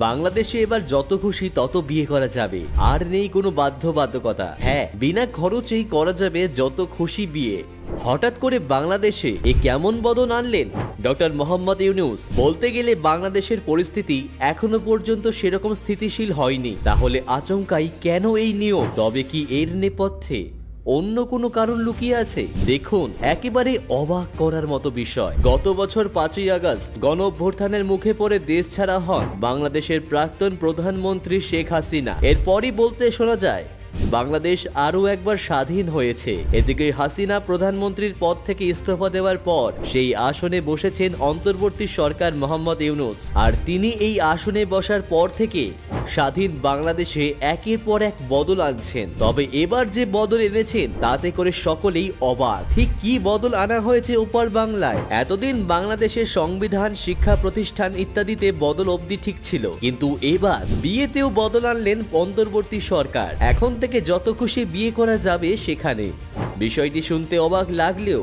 বাংলাদেশে এবার যত খুশি তত বিয়ে করা যাবে, আর নেই কোনো বাধ্যবাধকতা। হ্যাঁ, বিনা খরচেই করা যাবে যত খুশি বিয়ে। হঠাৎ করে বাংলাদেশে এ কেমন বদল আনলেন ডক্টর মোহাম্মদ ইউনূস? বলতে গেলে বাংলাদেশের পরিস্থিতি এখনো পর্যন্ত সেরকম স্থিতিশীল হয়নি। তাহলে আচমকাই কেন এই নিয়ম? তবে কি এর নেপথ্যে অন্য কোনো কারণ লুকিয়ে আছে? দেখুন, একেবারে অবাক করার মতো বিষয়। গত বছর 5ই আগস্ট গণ অভ্যুত্থানের মুখে পড়ে দেশ ছাড়া হন বাংলাদেশের প্রাক্তন প্রধানমন্ত্রী শেখ হাসিনা। এরপরই বলতে শোনা যায় বাংলাদেশ আরও একবার স্বাধীন হয়েছে। এদিকে হাসিনা প্রধানমন্ত্রীর পদ থেকে ইস্তফা দেওয়ার পর সেই আসনে বসেছেন অন্তর্বর্তী সরকার মোহাম্মদ ইউনূস। আর তিনি এই আসনে বসার পর থেকে স্বাধীন বাংলাদেশে একের পর এক বদল আনছেন। তবে এবার যে বদল এনেছেন তাতে করে সকলেই অবাক। ঠিক কি বদল আনা হয়েছে ওপার বাংলায়? এতদিন বাংলাদেশের সংবিধান, শিক্ষা প্রতিষ্ঠান ইত্যাদিতে বদল অবধি ঠিক ছিল, কিন্তু এবার বিয়েতেও বদল আনলেন অন্তর্বর্তী সরকার। এখন থেকে যত খুশি বিয়ে করা যাবে সেখানে। বিষয়টি শুনতে অবাক লাগলেও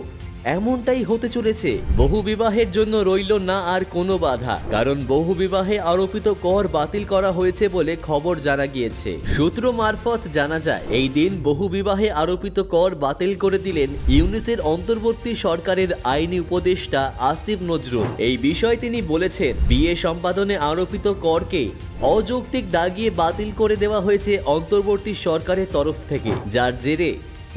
এমনটাই হতে চলেছে। বহু বিবাহের জন্য রইল না আর কোনো বাধা, কারণ বহু বিবাহে আরোপিত কর বাতিল করা হয়েছে বলে খবর জানা গিয়েছে। সূত্র মারফত জানা যায় এই দিন বহু বিবাহে আরোপিত কর বাতিল করে দিলেন ইউনূসের অন্তর্বর্তী সরকারের আইনি উপদেষ্টা আসিফ নজরুল। এই বিষয়ে তিনি বলেছেন, বিয়ে সম্পাদনে আরোপিত করকে অযৌক্তিক দাগিয়ে বাতিল করে দেওয়া হয়েছে অন্তর্বর্তী সরকারের তরফ থেকে, যার জেরে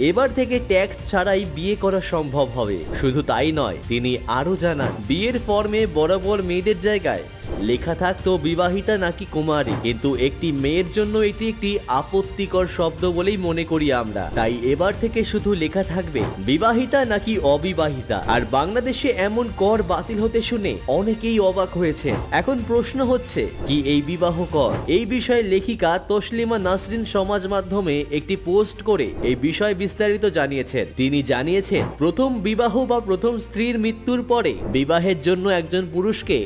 এবার থেকে ট্যাক্স ছাড়াই বিয়ে করা সম্ভব হবে। শুধু তাই নয়, তিনি আরো জানান, বিয়ের ফর্মে বরাবর মেয়েদের জায়গায় লেখা থাকতো বিবাহিতা নাকি কুমারী, কিন্তু একটি মেয়ের জন্য এটি একটি আপত্তিকর শব্দ বলেই মনে করি আমরা। তাই এবার থেকে শুধু লেখা থাকবে বিবাহিতা নাকি অবিবাহিতা। আর বাংলাদেশে এমন কর বাতিল হতে শুনে অনেকেই অবাক হয়েছে। এখন প্রশ্ন হচ্ছে, কি এই বিবাহ কর? এই বিষয়ে লেখিকা তসলিমা নাসরিন সমাজ মাধ্যমে একটি পোস্ট করে এই বিষয় বিস্তারিত জানিয়েছেন। তিনি জানিয়েছেন, প্রথম বিবাহ বা প্রথম স্ত্রীর মৃত্যুর পরে বিবাহের জন্য একজন পুরুষকে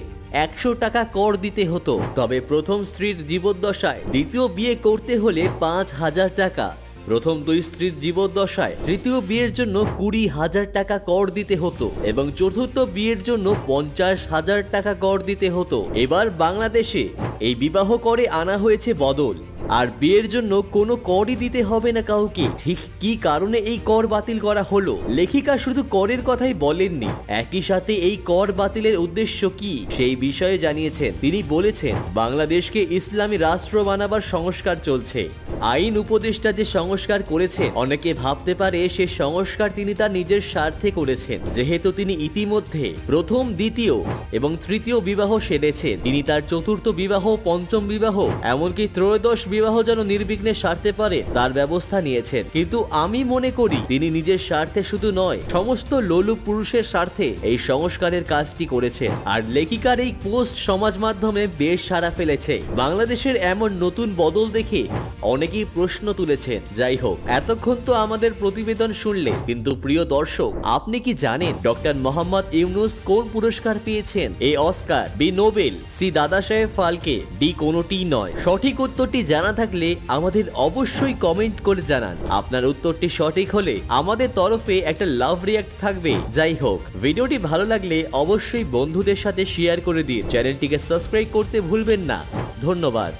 100 টাকা কর দিতে হতো। তবে প্রথম স্ত্রীর জীবদ্দশায় দ্বিতীয় বিয়ে করতে হলে 5000 টাকা, প্রথম 2 স্ত্রীর জীবদ্দশায় তৃতীয় বিয়ের জন্য 20,000 টাকা কর দিতে হতো এবং চতুর্থ বিয়ের জন্য 50,000 টাকা কর দিতে হতো। এবার বাংলাদেশে এই বিবাহ করে আনা হয়েছে বদল, আর বিয়ের জন্য কোনো করই দিতে হবে না কাউকে। ঠিক কি কারণে এই কর বাতিল করা হলো? লেখিকা শুধু করের কথাই বলেননি, একই সাথে এই কর বাতিলের উদ্দেশ্য কি সেই বিষয়ে জানিয়েছেন। তিনি বলেছেন, বাংলাদেশকে ইসলামী রাষ্ট্র বানাবার সংস্কার চলছে। আইন উপদেষ্টা যে সংস্কার করেছেন, অনেকে ভাবতে পারে সে সংস্কার তিনি তার নিজের স্বার্থে করেছেন, যেহেতু তিনি ইতিমধ্যে প্রথম, দ্বিতীয় এবং তৃতীয় বিবাহ সেরেছেন। তিনি তার চতুর্থ বিবাহ, পঞ্চম বিবাহ, এমনকি ত্রয়োদশ বিবাহ যেন নির্বিঘ্নে সারতে পারে তার ব্যবস্থা নিয়েছেন। কিন্তু আমি মনে করি তিনি নিজের স্বার্থে শুধু নয়, সমস্ত লোলুপ পুরুষের স্বার্থে এই সংস্কারের কাজটি করেছেন। আর লেখিকার এই পোস্ট সমাজ মাধ্যমে বেশ সাড়া ফেলেছে। বাংলাদেশের এমন নতুন বদল দেখে অনেকেই প্রশ্ন তুলেছেন। যাই হোক, এতক্ষণ তো আমাদের প্রতিবেদন শুনলে, কিন্তু প্রিয় দর্শক, আপনি কি জানেন ডক্টর মোহাম্মদ ইউনূস কোন পুরস্কার পেয়েছেন? এ অস্কার, বি নোবেল, সি দাদা সাহেব ফালকে, ডি কোনোটি নয়? সঠিক উত্তরটি জানা থাকলে আমাদের অবশ্যই কমেন্ট করে জানান। আপনার উত্তরটি সঠিক হলে আমাদের তরফে একটা লাভ রিঅ্যাক্ট থাকবে। যাই হোক, ভিডিওটি ভালো লাগলে অবশ্যই বন্ধুদের সাথে শেয়ার করে দিন। চ্যানেলটিকে সাবস্ক্রাইব করতে ভুলবেন না। ধন্যবাদ।